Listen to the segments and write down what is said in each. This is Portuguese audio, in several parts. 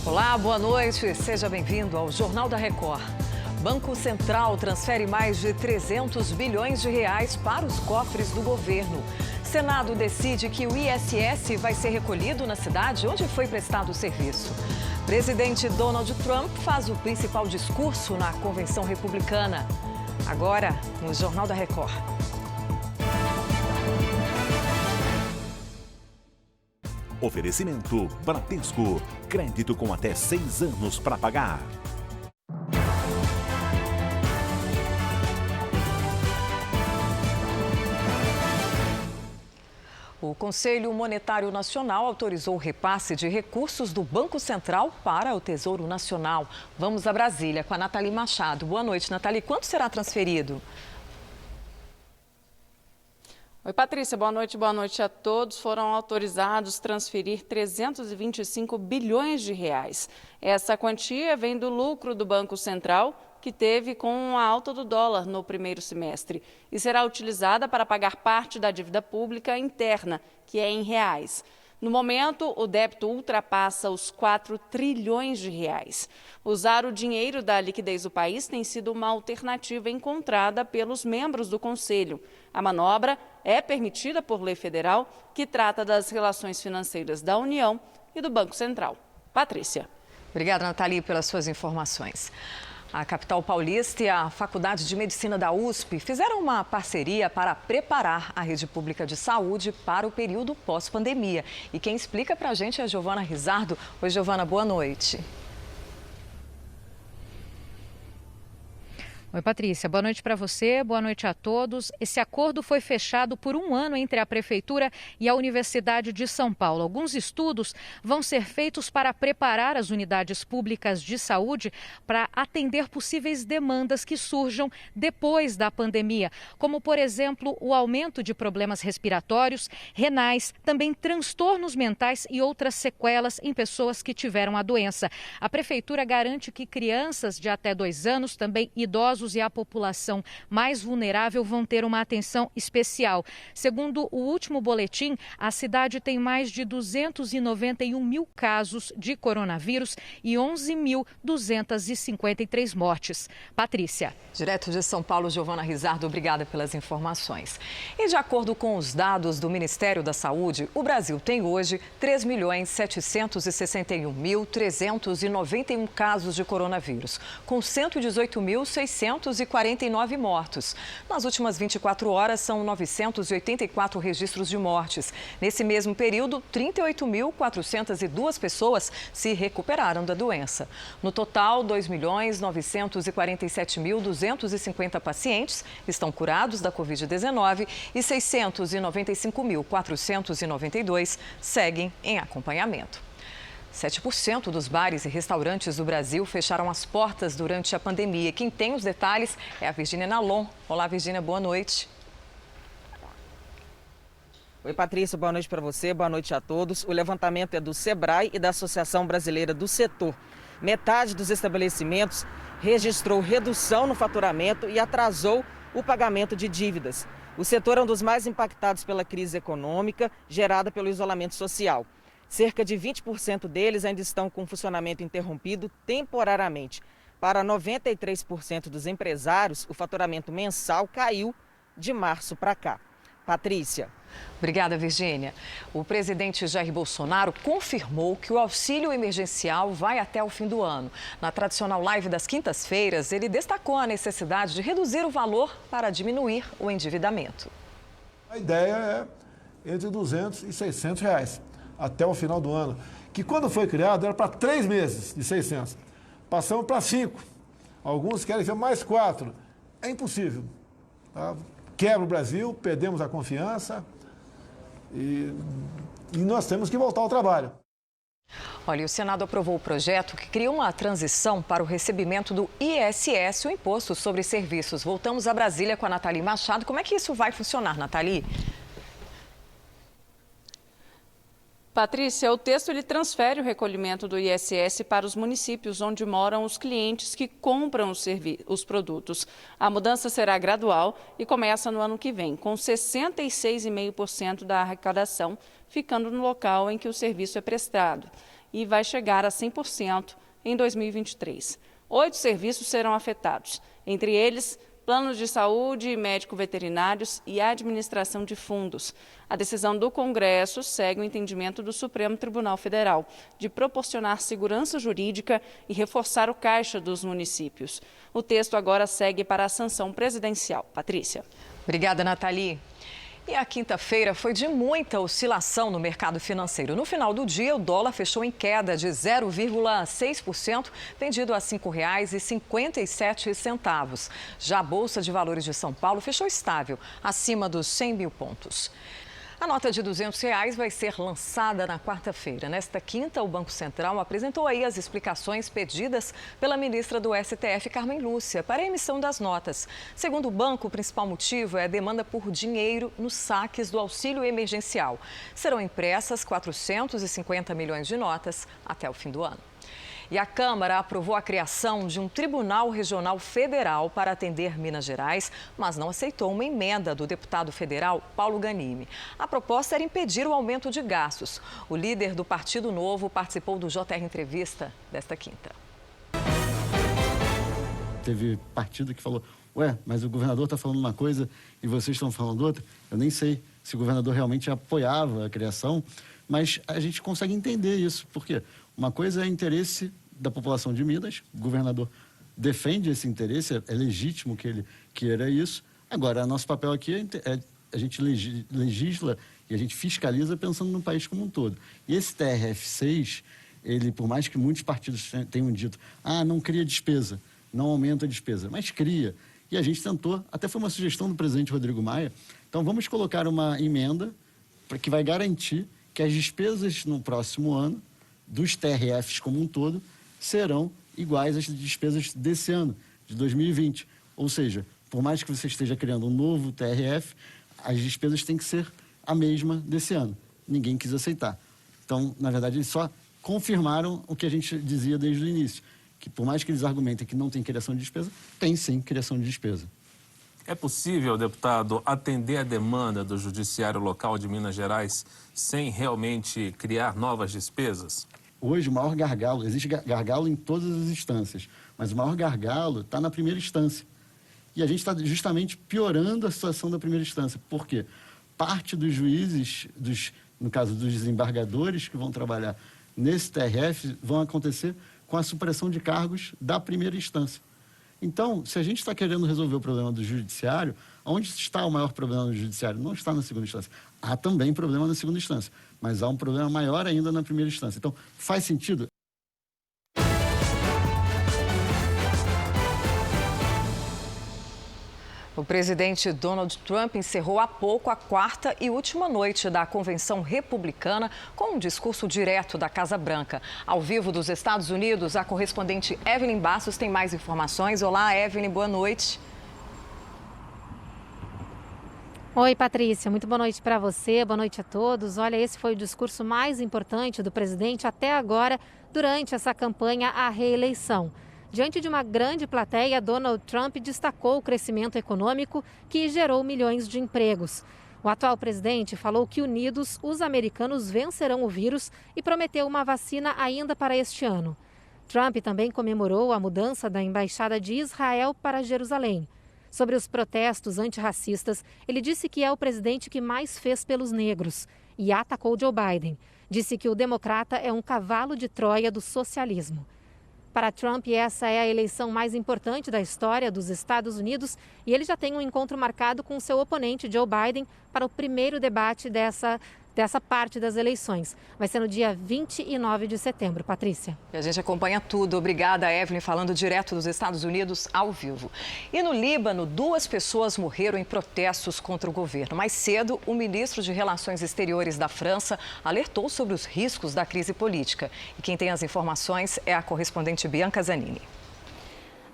Olá, boa noite. Seja bem-vindo ao Jornal da Record. Banco Central transfere mais de 300 bilhões de reais para os cofres do governo. Senado decide que o ISS vai ser recolhido na cidade onde foi prestado o serviço. Presidente Donald Trump faz o principal discurso na convenção republicana. Agora, no Jornal da Record. Oferecimento Bradesco. Crédito com até 6 anos para pagar. O Conselho Monetário Nacional autorizou o repasse de recursos do Banco Central para o Tesouro Nacional. Vamos a Brasília com a Nathalie Machado. Boa noite, Nathalie. Quanto será transferido? Oi, Patrícia. Boa noite a todos. Foram autorizados transferir 325 bilhões de reais. Essa quantia vem do lucro do Banco Central, que teve com a alta do dólar no primeiro semestre, e será utilizada para pagar parte da dívida pública interna, que é em reais. No momento, o débito ultrapassa os 4 trilhões de reais. Usar o dinheiro da liquidez do país tem sido uma alternativa encontrada pelos membros do Conselho. A manobra é permitida por lei federal, que trata das relações financeiras da União e do Banco Central. Patrícia. Obrigada, Nathalie, pelas suas informações. A capital paulista e a Faculdade de Medicina da USP fizeram uma parceria para preparar a rede pública de saúde para o período pós-pandemia. E quem explica para a gente é a Giovana Rizardo. Oi, Giovana, boa noite. Oi, Patrícia. Boa noite para você, boa noite a todos. Esse acordo foi fechado por 1 ano entre a Prefeitura e a Universidade de São Paulo. Alguns estudos vão ser feitos para preparar as unidades públicas de saúde para atender possíveis demandas que surjam depois da pandemia, como, por exemplo, o aumento de problemas respiratórios, renais, também transtornos mentais e outras sequelas em pessoas que tiveram a doença. A Prefeitura garante que crianças de até 2 anos, também idosos e a população mais vulnerável vão ter uma atenção especial. Segundo o último boletim, a cidade tem mais de 291 mil casos de coronavírus e 11.253 mortes. Patrícia. Direto de São Paulo, Giovana Rizardo, obrigada pelas informações. E de acordo com os dados do Ministério da Saúde, o Brasil tem hoje 3.761.391 casos de coronavírus, com 118.649 mortos. Nas últimas 24 horas, são 984 registros de mortes. Nesse mesmo período, 38.402 pessoas se recuperaram da doença. No total, 2.947.250 pacientes estão curados da Covid-19 e 695.492 seguem em acompanhamento. 7% dos bares e restaurantes do Brasil fecharam as portas durante a pandemia. Quem tem os detalhes é a Virgínia Nalon. Olá, Virgínia, boa noite. Oi, Patrícia, boa noite para você, boa noite a todos. O levantamento é do Sebrae e da Associação Brasileira do Setor. Metade dos estabelecimentos registrou redução no faturamento e atrasou o pagamento de dívidas. O setor é um dos mais impactados pela crise econômica gerada pelo isolamento social. Cerca de 20% deles ainda estão com funcionamento interrompido temporariamente. Para 93% dos empresários, o faturamento mensal caiu de março para cá. Patrícia. Obrigada, Virgínia. O presidente Jair Bolsonaro confirmou que o auxílio emergencial vai até o fim do ano. Na tradicional live das quintas-feiras, ele destacou a necessidade de reduzir o valor para diminuir o endividamento. A ideia é entre 200 e 600 reais até o final do ano, que quando foi criado era para 3 meses de 600. Passamos para 5. Alguns querem ver mais 4. É impossível. Tá? Quebra o Brasil, perdemos a confiança e nós temos que voltar ao trabalho. Olha, o Senado aprovou o projeto que cria uma transição para o recebimento do ISS, o Imposto sobre Serviços. Voltamos a Brasília com a Nathalie Machado. Como é que isso vai funcionar, Nathalie? Patrícia, o texto ele transfere o recolhimento do ISS para os municípios onde moram os clientes que compram os produtos. A mudança será gradual e começa no ano que vem, com 66,5% da arrecadação ficando no local em que o serviço é prestado. e vai chegar a 100% em 2023. 8 serviços serão afetados, entre eles planos de saúde, médico-veterinários e administração de fundos. A decisão do Congresso segue o entendimento do Supremo Tribunal Federal de proporcionar segurança jurídica e reforçar o caixa dos municípios. O texto agora segue para a sanção presidencial. Patrícia. Obrigada, Nathalie. E a quinta-feira foi de muita oscilação no mercado financeiro. No final do dia, o dólar fechou em queda de 0,6%, vendido a R$ 5,57. Já a Bolsa de Valores de São Paulo fechou estável, acima dos 100 mil pontos. A nota de R$ 200 vai ser lançada na quarta-feira. Nesta quinta, o Banco Central apresentou aí as explicações pedidas pela ministra do STF, Carmen Lúcia, para a emissão das notas. Segundo o banco, o principal motivo é a demanda por dinheiro nos saques do auxílio emergencial. Serão impressas 450 milhões de notas até o fim do ano. E a Câmara aprovou a criação de um Tribunal Regional Federal para atender Minas Gerais, mas não aceitou uma emenda do deputado federal Paulo Ganimi. A proposta era impedir o aumento de gastos. O líder do Partido Novo participou do JR Entrevista desta quinta. Teve partido que falou, mas o governador está falando uma coisa e vocês estão falando outra. Eu nem sei se o governador realmente apoiava a criação, mas a gente consegue entender isso. Por quê? Uma coisa é interesse da população de Minas, o governador defende esse interesse, é legítimo que ele queira isso. Agora, nosso papel aqui é a gente legisla e a gente fiscaliza pensando no país como um todo. E esse TRF6, ele, por mais que muitos partidos tenham dito, não cria despesa, não aumenta a despesa, mas cria. E a gente tentou, até foi uma sugestão do presidente Rodrigo Maia, então vamos colocar uma emenda que vai garantir que as despesas no próximo ano dos TRFs como um todo, serão iguais às despesas desse ano, de 2020. Ou seja, por mais que você esteja criando um novo TRF, as despesas têm que ser a mesma desse ano. Ninguém quis aceitar. Então, na verdade, eles só confirmaram o que a gente dizia desde o início, que por mais que eles argumentem que não tem criação de despesa, tem sim criação de despesa. É possível, deputado, atender a demanda do Judiciário Local de Minas Gerais sem realmente criar novas despesas? Hoje, o maior gargalo, existe gargalo em todas as instâncias, mas o maior gargalo está na primeira instância. E a gente está justamente piorando a situação da primeira instância. Por quê? Parte dos juízes, no caso dos desembargadores que vão trabalhar nesse TRF, vão acontecer com a supressão de cargos da primeira instância. Então, se a gente está querendo resolver o problema do judiciário, onde está o maior problema no judiciário? Não está na segunda instância. Há também problema na segunda instância, mas há um problema maior ainda na primeira instância. Então, faz sentido? O presidente Donald Trump encerrou há pouco a quarta e última noite da convenção republicana com um discurso direto da Casa Branca. Ao vivo dos Estados Unidos, a correspondente Evelyn Bastos tem mais informações. Olá, Evelyn, boa noite. Oi, Patrícia, muito boa noite para você, boa noite a todos. Olha, esse foi o discurso mais importante do presidente até agora durante essa campanha à reeleição. Diante de uma grande plateia, Donald Trump destacou o crescimento econômico que gerou milhões de empregos. O atual presidente falou que unidos, os americanos vencerão o vírus e prometeu uma vacina ainda para este ano. Trump também comemorou a mudança da embaixada de Israel para Jerusalém. Sobre os protestos antirracistas, ele disse que é o presidente que mais fez pelos negros e atacou Joe Biden. Disse que o democrata é um cavalo de Troia do socialismo. Para Trump, essa é a eleição mais importante da história dos Estados Unidos e ele já tem um encontro marcado com seu oponente, Joe Biden, para o primeiro debate dessa parte das eleições. Vai ser no dia 29 de setembro. Patrícia. E a gente acompanha tudo. Obrigada, Evelyn, falando direto dos Estados Unidos ao vivo. E no Líbano, 2 pessoas morreram em protestos contra o governo. Mais cedo, o ministro de Relações Exteriores da França alertou sobre os riscos da crise política. E quem tem as informações é a correspondente Bianca Zanini.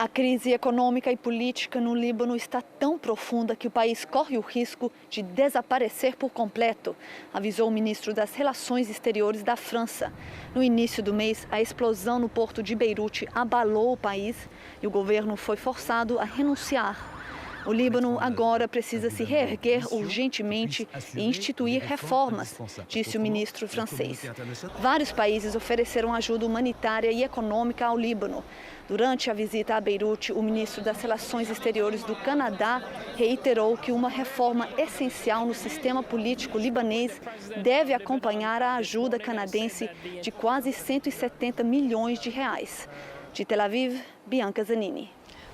A crise econômica e política no Líbano está tão profunda que o país corre o risco de desaparecer por completo, avisou o ministro das Relações Exteriores da França. No início do mês, a explosão no porto de Beirute abalou o país e o governo foi forçado a renunciar. O Líbano agora precisa se reerguer urgentemente e instituir reformas, disse o ministro francês. Vários países ofereceram ajuda humanitária e econômica ao Líbano. Durante a visita a Beirute, o ministro das Relações Exteriores do Canadá reiterou que uma reforma essencial no sistema político libanês deve acompanhar a ajuda canadense de quase 170 milhões de reais. De Tel Aviv, Bianca Zanini.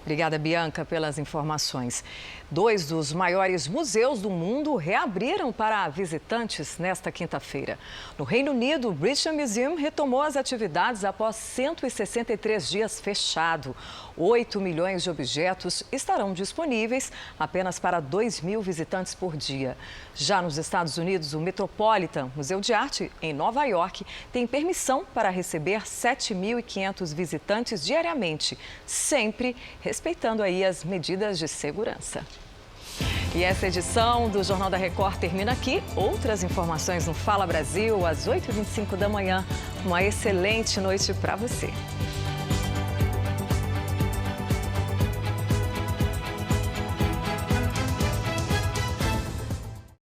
Obrigada, Bianca, pelas informações. 2 dos maiores museus do mundo reabriram para visitantes nesta quinta-feira. No Reino Unido, o British Museum retomou as atividades após 163 dias fechado. 8 milhões de objetos estarão disponíveis apenas para 2.000 visitantes por dia. Já nos Estados Unidos, o Metropolitan Museu de Arte, em Nova York, tem permissão para receber 7.500 visitantes diariamente, sempre respeitando aí as medidas de segurança. E essa edição do Jornal da Record termina aqui. Outras informações no Fala Brasil, às 8h25 da manhã. Uma excelente noite para você.